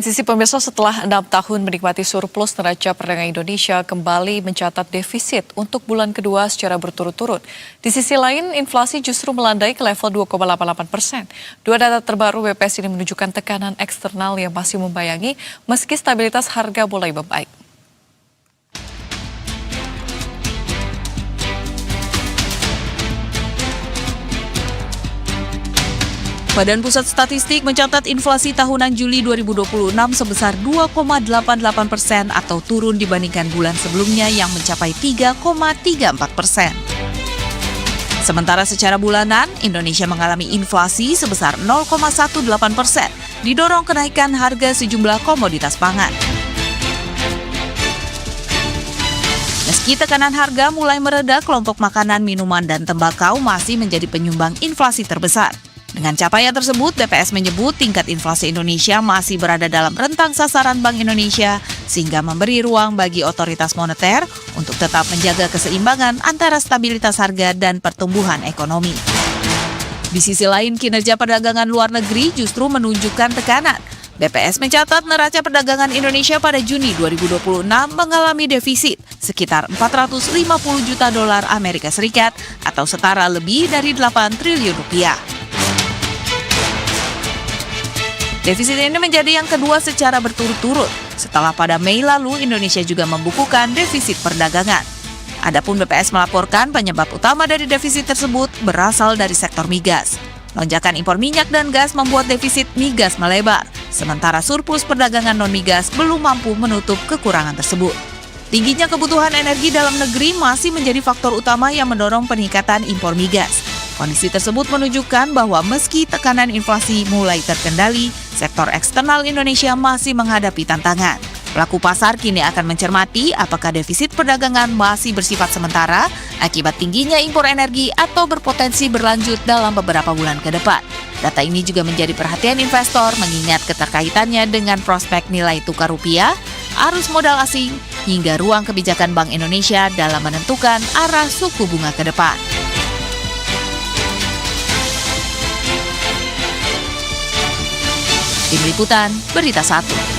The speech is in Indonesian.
Sisi pemirsa, setelah 6 tahun menikmati surplus, neraca perdagangan Indonesia kembali mencatat defisit untuk bulan kedua secara berturut-turut. Di sisi lain, inflasi justru melandai ke level 2,88%. Dua data terbaru BPS ini menunjukkan tekanan eksternal yang masih membayangi meski stabilitas harga mulai membaik. Badan Pusat Statistik mencatat inflasi tahunan Juli 2026 sebesar 2,88% atau turun dibandingkan bulan sebelumnya yang mencapai 3,34%. Sementara secara bulanan, Indonesia mengalami inflasi sebesar 0,18%, didorong kenaikan harga sejumlah komoditas pangan. Meski tekanan harga mulai mereda, kelompok makanan, minuman, dan tembakau masih menjadi penyumbang inflasi terbesar. Dengan capaian tersebut, BPS menyebut tingkat inflasi Indonesia masih berada dalam rentang sasaran Bank Indonesia sehingga memberi ruang bagi otoritas moneter untuk tetap menjaga keseimbangan antara stabilitas harga dan pertumbuhan ekonomi. Di sisi lain, kinerja perdagangan luar negeri justru menunjukkan tekanan. BPS mencatat neraca perdagangan Indonesia pada Juni 2026 mengalami defisit sekitar 450 juta dolar Amerika Serikat atau setara lebih dari 8 triliun rupiah. Defisit ini menjadi yang kedua secara berturut-turut, setelah pada Mei lalu Indonesia juga membukukan defisit perdagangan. Adapun BPS melaporkan penyebab utama dari defisit tersebut berasal dari sektor migas. Lonjakan impor minyak dan gas membuat defisit migas melebar, sementara surplus perdagangan non-migas belum mampu menutup kekurangan tersebut. Tingginya kebutuhan energi dalam negeri masih menjadi faktor utama yang mendorong peningkatan impor migas. Kondisi tersebut menunjukkan bahwa meski tekanan inflasi mulai terkendali, sektor eksternal Indonesia masih menghadapi tantangan. Pelaku pasar kini akan mencermati apakah defisit perdagangan masih bersifat sementara akibat tingginya impor energi atau berpotensi berlanjut dalam beberapa bulan ke depan. Data ini juga menjadi perhatian investor mengingat keterkaitannya dengan prospek nilai tukar rupiah, arus modal asing, hingga ruang kebijakan Bank Indonesia dalam menentukan arah suku bunga ke depan. Tim Liputan, Berita 1.